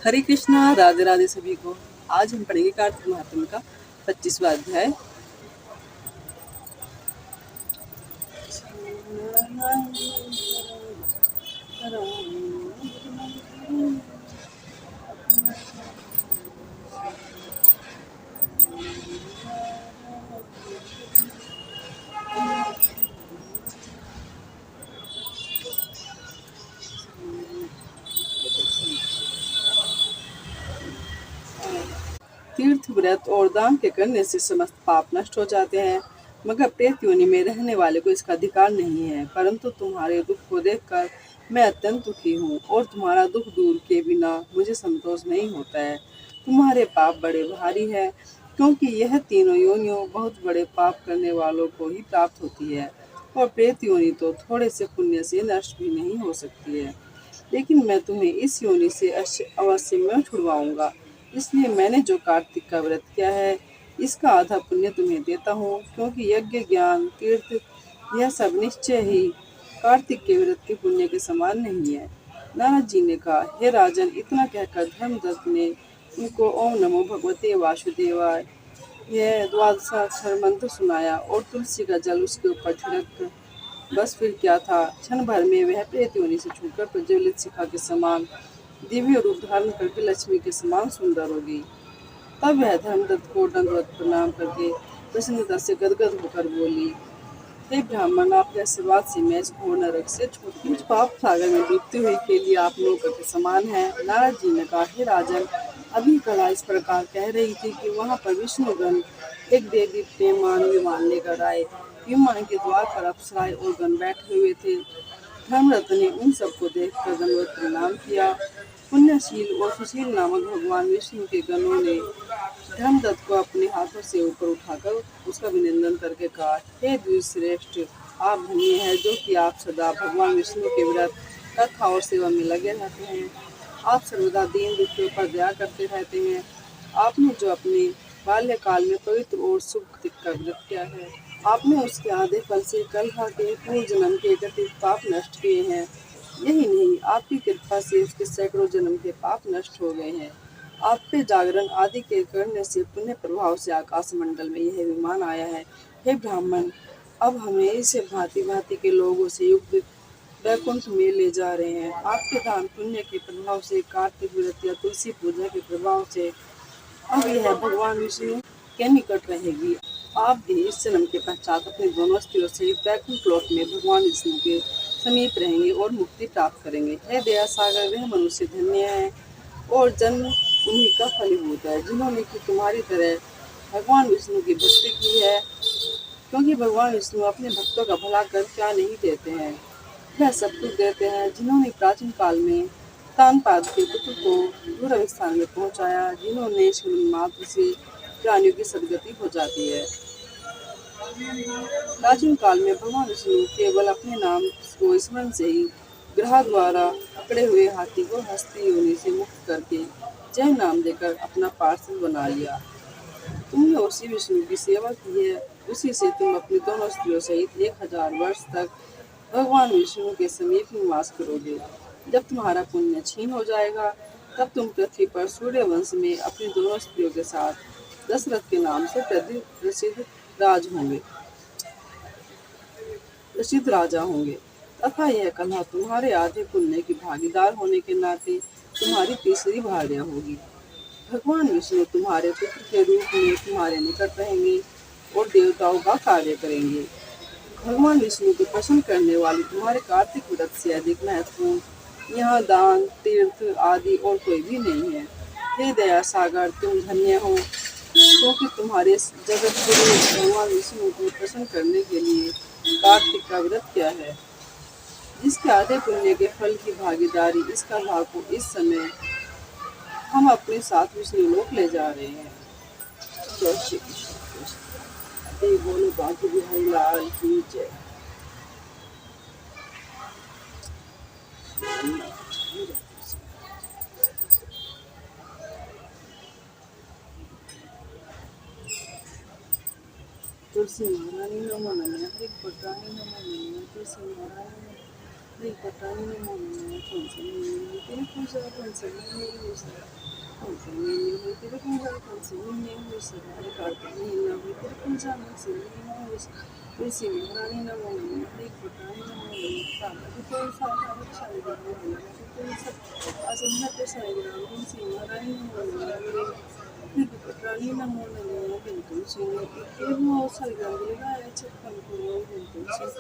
हरे कृष्णा, राधे राधे सभी को। आज हम पढ़ेंगे कार्तिक महात्म्य का 25वां अध्याय। तीर्थ व्रत और दान के करने से समस्त पाप नष्ट हो जाते हैं, मगर प्रेत योनि में रहने वाले को इसका अधिकार नहीं है। परंतु तुम्हारे दुख को देखकर मैं अत्यंत दुखी हूँ और तुम्हारा दुख दूर के बिना मुझे संतोष नहीं होता है। तुम्हारे पाप बड़े भारी है, क्योंकि यह तीनों योनियों बहुत बड़े पाप करने वालों को ही प्राप्त होती है, और प्रेत योनि तो थोड़े से पुण्य से नष्ट भी नहीं हो सकती है। लेकिन मैं तुम्हें इस योनि से अवश्य में छुड़वाऊंगा। इसलिए मैंने जो कार्तिक का व्रत किया है, इसका आधा पुण्य तुम्हें देता हूँ, क्योंकि यज्ञ, ज्ञान, तीर्थ यह सब निश्चय ही कार्तिक के व्रत के पुण्य के समान नहीं है। नारद जी ने कहा, हे राजन, इतना कहकर धर्मदत्त ने उनको ओम नमो भगवते वासुदेवाय यह द्वादशाक्षर मंत्र सुनाया और तुलसी का जल उसके ऊपर छिड़क। बस फिर क्या था, क्षण भर में वह प्रेत योनि से छूटकर प्रज्वलित शिखा के समान दिव्य रूप धारण करके लक्ष्मी के समान सुंदर हो गई। तब वह धर्मदत्त को दंडवत प्रणाम करके प्रसन्नता से गदगद होकर बोली, हे ब्राह्मण, आपके आशीर्वाद से मैं इस घोर नरक से छूट गई। पाप सागर में डूबती हुई के लिए आप नौकर के समान हैं। नारद जी ने कहा, हे राजन, अभी कला इस प्रकार कह रही थी कि वहाँ पर विष्णुगण एक देवी प्रेमान विमान लेकर आए। विमान के द्वार पर अप्सराएं और गण बैठे हुए थे। धर्मरत्न ने उन सबको देखकर दंडवत प्रणाम किया। पुण्यशील और सुशील नामक भगवान विष्णु के गणों ने धर्मदत्त को अपने हाथों से ऊपर उठाकर उसका अभिनंदन करके कहा, हे द्विश्रेष्ठ, आप धन्य हैं जो कि आप सदा भगवान विष्णु के व्रत, कथा और सेवा में लगे रहते हैं। आप सर्वदा दीन दुखियों पर दया करते रहते हैं। आपने जो अपने बाल्यकाल में पवित्र और शुभ का व्रत किया है, आपने उसके आधे फल से कलह के पूर्व जन्म के गति पाप नष्ट किए हैं। यही नहीं, आपकी कृपा से उसके सैकड़ों जन्म के पाप नष्ट हो गए हैं। आप पे जागरण आदि के करने से पुण्य प्रभाव से आकाश मंडल में यह विमान आया है। हे ब्राह्मण, अब हमें इसे भांति भांति के लोगों से युक्त वैकुंठ में ले जा रहे हैं। आपके दान पुण्य के प्रभाव से, कार्तिक व्रत या तुलसी पूजा के प्रभाव से अब यह भगवान विष्णु के निकट रहेगी। आप भी इस जन्म के पश्चात अपने दोनों स्त्रियों सहित वैकुंठ लोक में भगवान विष्णु के समीप रहेंगे और मुक्ति प्राप्त करेंगे। हे दया सागर, वह मनुष्य धन्य है और जन्म उन्हीं का फलीभूत है जिन्होंने कि तुम्हारी तरह भगवान विष्णु की भक्ति की है, क्योंकि भगवान विष्णु अपने भक्तों का भला कर क्या नहीं देते हैं, वह सब कुछ देते हैं। जिन्होंने प्राचीन काल में तानपाद के पुत्र को दूर स्थान में पहुंचाया, जिन्होंने श्रीमन मात्र से प्राणियों की सदगति हो जाती है। प्राचीन काल में भगवान विष्णु केवल अपने नाम को स्मरण से ही ग्रह द्वारा पकड़े हुए हाथी को हस्ती योनि से मुक्त करके जय नाम देकर अपना पार्षद बना लिया। तुमने उसी विष्णु की सेवा की है, उसी से तुम अपनी दोनों स्त्रियों सहित 1000 वर्ष तक भगवान विष्णु के समीप निवास करोगे। जब तुम्हारा पुण्य क्षीण हो जाएगा, तब तुम पृथ्वी पर सूर्य वंश में अपनी दोनों स्त्रियों के साथ दशरथ के नाम से प्रसिद्ध राजा होंगे, तथा यह कलह तुम्हारे आधे पुण्य की भागीदार होने के नाते तुम्हारी तीसरी भार्या होगी। भगवान विष्णु तुम्हारे पुत्र के रूप में तुम्हारे निकट रहेंगे और देवताओं का कार्य करेंगे। भगवान विष्णु को प्रसन्न करने वाले तुम्हारे कार्तिक व्रत से अधिक महत्वपूर्ण यहाँ दान, तीर्थ आदि और कोई भी नहीं है। हे दया सागर, तुम धन्य हो, क्योंकि तुम्हारे जगत गुरु भगवान विष्णु को प्रसन्न करने के लिए कार्तिक का व्रत किया है, जिसके आधे पुण्य के फल की भागीदारी इसका भाग को इस समय हम अपने साथ विष्णु लोक ले जा रहे हैं। जय श्री कृष्ण। बोलो बाकी बिहारी लाल की जय। तुलसी महारानी नमो नमः, हरि पटानी नमो नमः, तुलसी महारानी हरे पटानी नमो नमः कंस में तेरे पूजा कंस में हो सदा कंस में हो तेरे पूजा कंस में हो सदा हरे कार्तिक महीना हो तेरे पूजा कंस में हो सदा तुलसी महारानी नमो नमः हरे पटानी नमो नमः काला के कोई साधा साई राम नमः कोई सब असंभव के साई राम तुलसी महारानी नमो नमः हरे पटानी नमो नमः बिंदु सिंह विभो सरगंगा छप्पन करोड़ बिंदु सिंह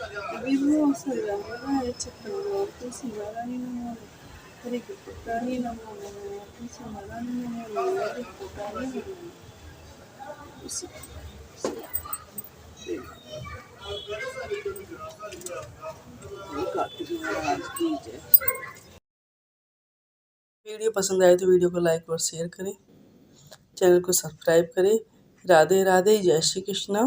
विभो सरगंगा छप्पन करोड़ तुलसी महारानी नमो नमः हरे पटानी नमो नमः तुलसी महारानी नमो नमः हरे पटानी नमो नमः उसी कार्तिक महाराज की जय। वीडियो पसंद आए तो वीडियो को लाइक और शेयर करें, चैनल को सब्सक्राइब करें। राधे राधे, जय श्री कृष्णा।